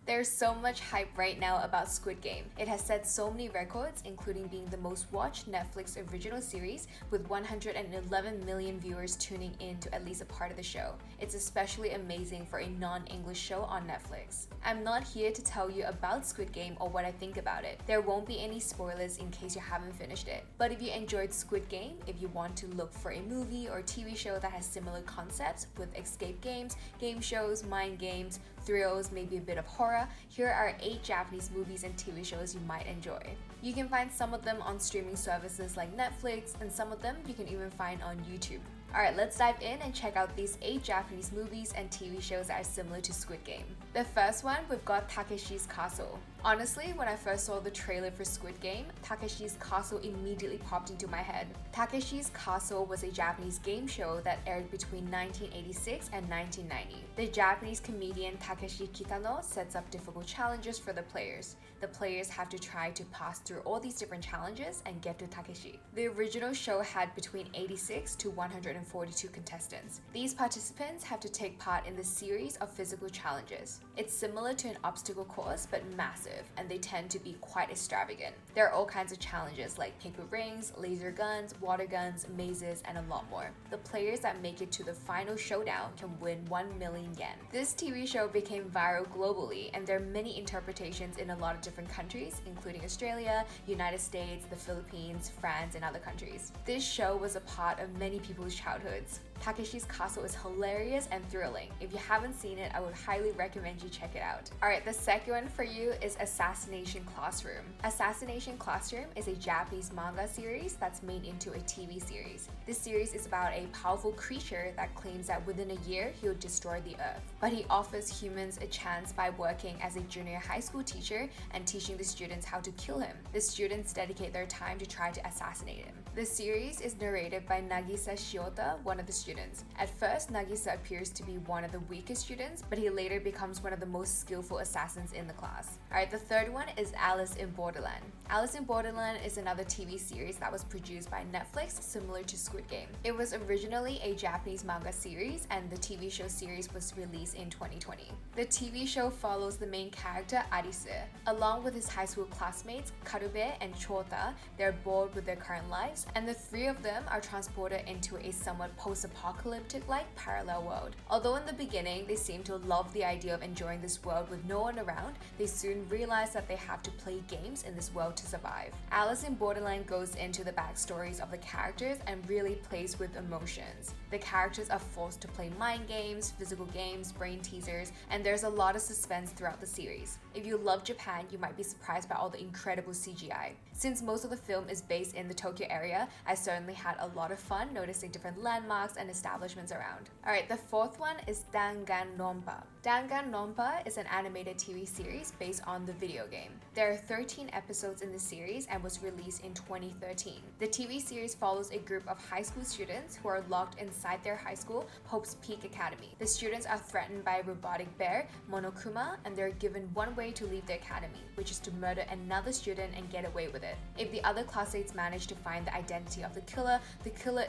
There's so much hype right now about Squid Game. It has set so many records, including being the most watched Netflix original series with 111 million viewers tuning in to at least a part of the show. It's especially amazing for a non-English show on Netflix. I'm not here to tell you about Squid Game or what I think about it. There won't be any spoilers in case you haven't finished it. But if you enjoyed Squid Game, if you want to look for a movie or TV show that has similar concepts with escape games, game shows, mind games, thrills, maybe a bit of horror, here are 8 Japanese movies and TV shows you might enjoy. You can find some of them on streaming services like Netflix, and some of them you can even find on YouTube. Alright, let's dive in and check out these 8 Japanese movies and TV shows that are similar to Squid Game. The first one, we've got Takeshis Castle. Honestly, when I first saw the trailer for Squid Game, Takeshi's Castle immediately popped into my head. Takeshi's Castle was a Japanese game show that aired between 1986 and 1990. The Japanese comedian Takeshi Kitano sets up difficult challenges for the players. The players have to try to pass through all these different challenges and get to Takeshi. The original show had between 86 to 142 contestants. These participants have to take part in the series of physical challenges. It's similar to an obstacle course but massive, and they tend to be quite extravagant. There are all kinds of challenges like paper rings, laser guns, water guns, mazes, and a lot more. The players that make it to the final showdown can win 1 million yen. This TV show became viral globally, and there are many interpretations in a lot of different countries, including Australia, United States, the Philippines, France, and other countries. This show was a part of many people's childhoods. Takeshi's Castle is hilarious and thrilling. If you haven't seen it, I would highly recommend you check it out. Alright, the second one for you is Assassination Classroom. Assassination Classroom is a Japanese manga series that's made into a TV series. This series is about a powerful creature that claims that within a year he'll destroy the earth. But he offers humans a chance by working as a junior high school teacher and teaching the students how to kill him. The students dedicate their time to try to assassinate him. The series is narrated by Nagisa Shiota, one of the students. At first, Nagisa appears to be one of the weakest students, but he later becomes one of the most skillful assassins in the class. Alright, the third one is Alice in Borderland. Alice in Borderland is another TV series that was produced by Netflix, similar to Squid Game. It was originally a Japanese manga series, and the TV show series was released in 2020. The TV show follows the main character Arise. Along with his high school classmates, Karube and Chota, they're bored with their current lives, and the three of them are transported into a somewhat post-apocalyptic-like parallel world. Although in the beginning they seem to love the idea of enjoying this world with no one around, they soon realize that they have to play games in this world to survive. Alice in Borderland goes into the backstories of the characters and really plays with emotions. The characters are forced to play mind games, physical games, brain teasers, and there's a lot of suspense throughout the series. If you love Japan, you might be surprised by all the incredible CGI. Since most of the film is based in the Tokyo area, I certainly had a lot of fun noticing different landmarks and establishments around. Alright, the fourth one is Tangan Nompa. Tangan Nompa is an animated TV series based on the video game. There are 13 episodes in the series and was released in 2013. The TV series follows a group of high school students who are locked inside their high school, Hope's Peak Academy. The students are threatened by a robotic bear, Monokuma, and they're given one way to leave the academy, which is to murder another student and get away with it. If the other classmates manage to find the identity of the killer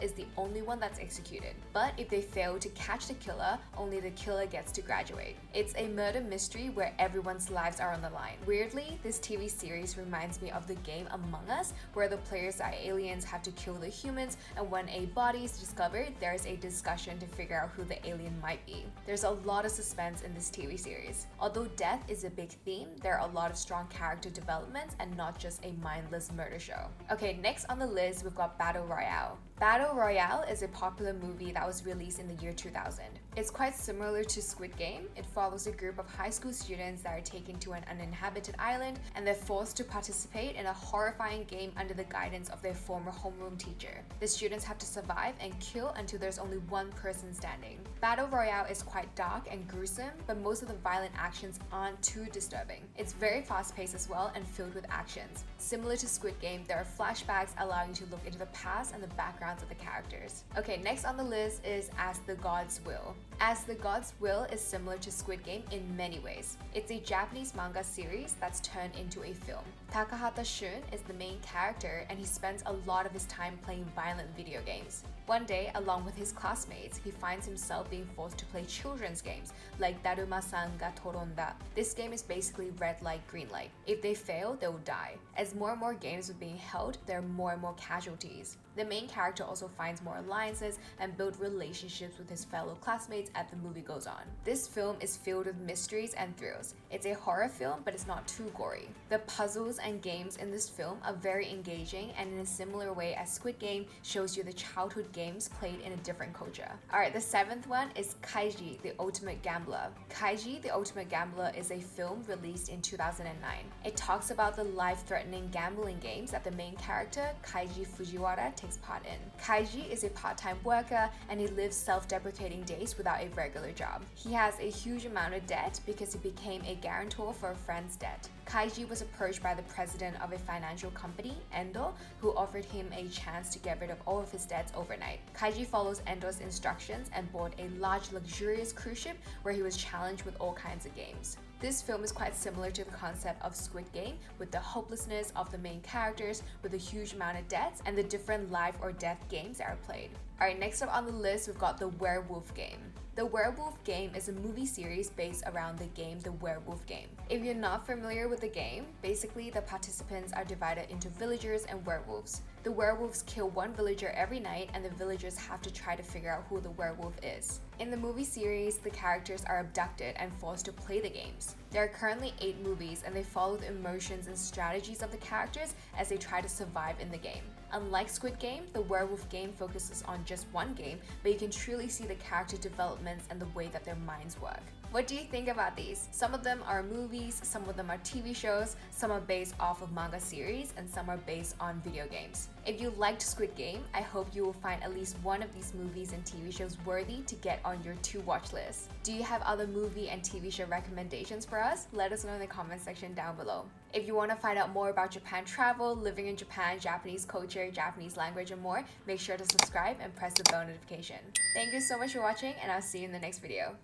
is the only one that's executed. But if they fail to catch the killer, only the killer gets to graduate. It's a murder mystery where everyone's lives are on the line. Weirdly, this TV series reminds me of the game Among Us, where the players are aliens have to kill the humans, and when a body is discovered, there's a discussion to figure out who the alien might be. There's a lot of suspense in this TV series. Although death is a big theme, there are a lot of strong character developments and not just a mindless murder show. Okay, next on the list we've got Battle Royale. Battle Royale is a popular movie that was released in the year 2000. It's quite similar to Squid Game. It follows a group of high school students that are taken to an uninhabited island, and they're forced to participate in a horrifying game under the guidance of their former homeroom teacher. The students have to survive and kill until there's only one person standing. Battle Royale is quite dark and gruesome, but most of the violent actions aren't too disturbing. It's very fast-paced as well and filled with actions. Similar to Squid Game, there are flashbacks allowing you to look into the past and the backgrounds of the characters. Okay, next on the list is As the Gods Will. As the God's Will is similar to Squid Game in many ways. It's a Japanese manga series that's turned into a film. Takahata Shun is the main character and he spends a lot of his time playing violent video games. One day, along with his classmates, he finds himself being forced to play children's games like Daruma-san ga Toronda. This game is basically red light, green light. If they fail, they will die. As more and more games are being held, there are more and more casualties. The main character also finds more alliances and builds relationships with his fellow classmates as the movie goes on. This film is filled with mysteries and thrills. It's a horror film, but it's not too gory. The puzzles and games in this film are very engaging and in a similar way as Squid Game shows you the childhood games played in a different culture. Alright, the 7th one is Kaiji, the Ultimate Gambler. Kaiji, the Ultimate Gambler is a film released in 2009. It talks about the life-threatening gambling games that the main character, Kaiji Fujiwara, takes part in. Kaiji is a part-time worker and he lives self-deprecating days without a regular job. He has a huge amount of debt because he became a guarantor for a friend's debt. Kaiji was approached by the president of a financial company, Endo, who offered him a chance to get rid of all of his debts overnight. Kaiji follows Endo's instructions and board a large luxurious cruise ship where he was challenged with all kinds of games. This film is quite similar to the concept of Squid Game, with the hopelessness of the main characters with a huge amount of debts and the different life or death games that are played. Alright, next up on the list we've got the Werewolf Game. The Werewolf Game is a movie series based around the game The Werewolf Game. If you're not familiar with the game, basically the participants are divided into villagers and werewolves. The werewolves kill one villager every night and the villagers have to try to figure out who the werewolf is. In the movie series, the characters are abducted and forced to play the games. There are currently 8 movies and they follow the emotions and strategies of the characters as they try to survive in the game. Unlike Squid Game, the Werewolf Game focuses on just one game, but you can truly see the character developments and the way that their minds work. What do you think about these? Some of them are movies, some of them are TV shows, some are based off of manga series, and some are based on video games. If you liked Squid Game, I hope you will find at least one of these movies and TV shows worthy to get on your to-watch list. Do you have other movie and TV show recommendations for us? Let us know in the comment section down below. If you want to find out more about Japan travel, living in Japan, Japanese culture, Japanese language, and more, make sure to subscribe and press the bell notification. Thank you so much for watching, and I'll see you in the next video.